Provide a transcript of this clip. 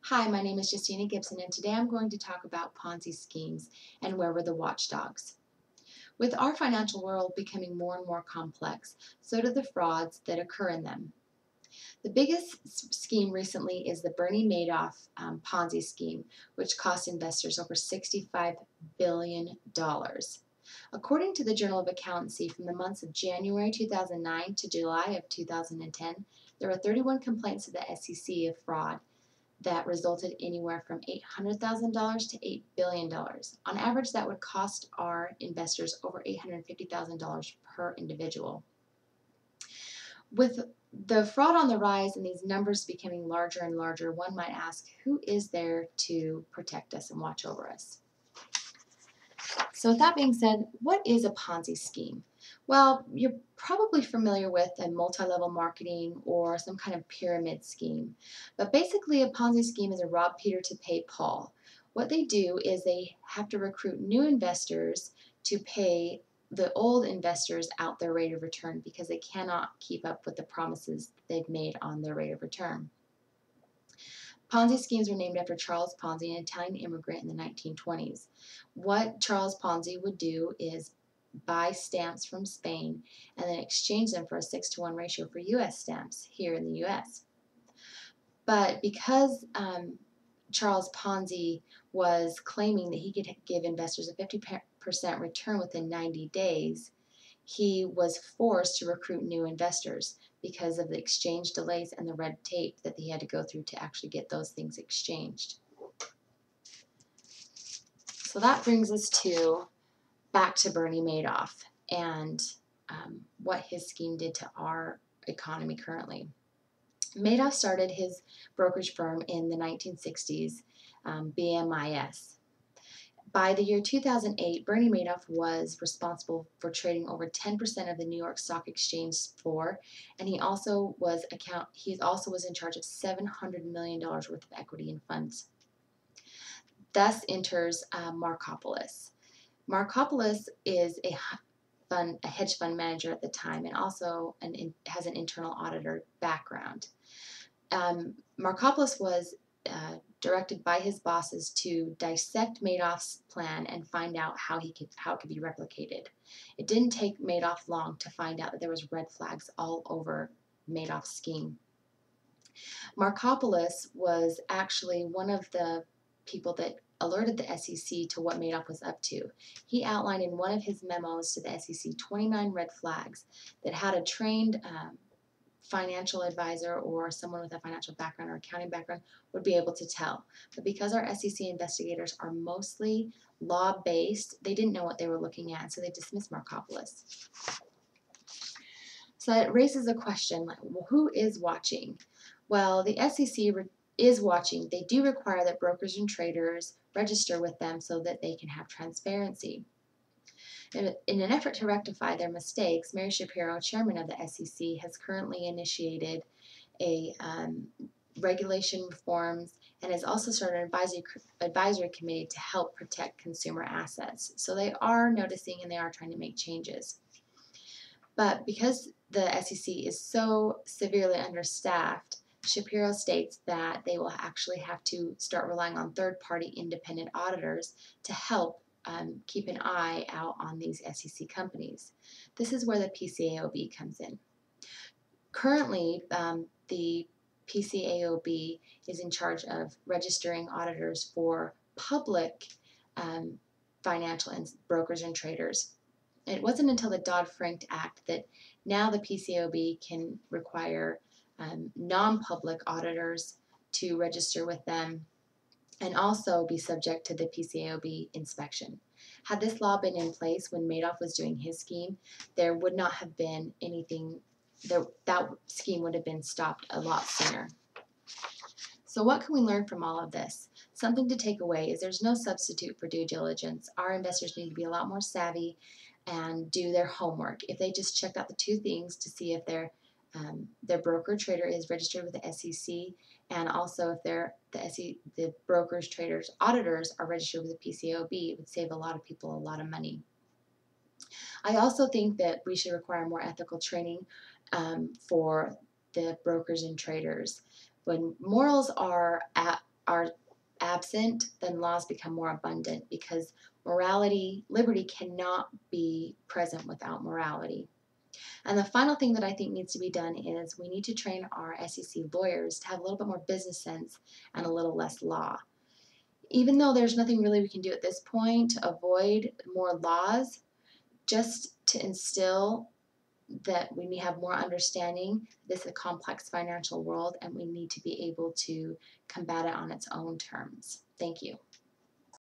Hi, my name is Justina Gibson, and today I'm going to talk about Ponzi schemes and where were the watchdogs. With our financial world becoming more and more complex, so do the frauds that occur in them. The biggest scheme recently is the Bernie Madoff Ponzi scheme, which cost investors over $65 billion. According to the Journal of Accountancy, from the months of January 2009 to July of 2010, there were 31 complaints to the SEC of fraud that resulted anywhere from $800,000 to $8 billion. On average, that would cost our investors over $850,000 per individual. With the fraud on the rise and these numbers becoming larger and larger, one might ask, who is there to protect us and watch over us? So with that being said, what is a Ponzi scheme? Well, you're probably familiar with a multi-level marketing or some kind of pyramid scheme. But basically a Ponzi scheme is a rob Peter to pay Paul. What they do is they have to recruit new investors to pay the old investors out their rate of return because they cannot keep up with the promises they've made on their rate of return. Ponzi schemes were named after Charles Ponzi, an Italian immigrant in the 1920s. What Charles Ponzi would do is buy stamps from Spain and then exchange them for a 6-to-1 ratio for U.S. stamps here in the U.S. But because Charles Ponzi was claiming that he could give investors a 50% return within 90 days, he was forced to recruit new investors because of the exchange delays and the red tape that he had to go through to actually get those things exchanged. So that brings us back to Bernie Madoff and what his scheme did to our economy currently. Madoff started his brokerage firm in the 1960s, BMIS. By the year 2008, Bernie Madoff was responsible for trading over 10% of the New York Stock Exchange floor, and he also was in charge of $700 million worth of equity in funds. Thus enters Markopoulos. Markopoulos is a hedge fund manager at the time, and also has an internal auditor background. Markopoulos was directed by his bosses to dissect Madoff's plan and find out how it could be replicated. It didn't take Madoff long to find out that there was red flags all over Madoff's scheme. Markopoulos was actually one of the people that alerted the SEC to what Madoff was up to. He outlined in one of his memos to the SEC 29 red flags that had a trained financial advisor or someone with a financial background or accounting background would be able to tell. But because our SEC investigators are mostly law-based, they didn't know what they were looking at, so they dismissed Markopoulos. So that raises a question, like, well, who is watching? Well, the SEC is watching. They do require that brokers and traders register with them so that they can have transparency. In an effort to rectify their mistakes, Mary Shapiro, chairman of the SEC, has currently initiated a regulation reforms and has also started an advisory committee to help protect consumer assets. So they are noticing and they are trying to make changes. But because the SEC is so severely understaffed, Shapiro states that they will actually have to start relying on third-party independent auditors to help keep an eye out on these SEC companies. This is where the PCAOB comes in. Currently, the PCAOB is in charge of registering auditors for public financial brokers and traders. It wasn't until the Dodd-Frank Act that now the PCAOB can require non-public auditors to register with them and also be subject to the PCAOB inspection. Had this law been in place when Madoff was doing his scheme, there would not have been anything, that scheme would have been stopped a lot sooner. So what can we learn from all of this? Something to take away is there's no substitute for due diligence. Our investors need to be a lot more savvy and do their homework. If they just checked out the two things to see if their broker trader is registered with the SEC, and also if the brokers, traders, auditors are registered with the PCAOB, it would save a lot of people a lot of money. I also think that we should require more ethical training for the brokers and traders. When morals are are absent, then laws become more abundant because liberty cannot be present without morality. And the final thing that I think needs to be done is we need to train our SEC lawyers to have a little bit more business sense and a little less law. Even though there's nothing really we can do at this point to avoid more laws, just to instill that we need to have more understanding. This is a complex financial world and we need to be able to combat it on its own terms. Thank you.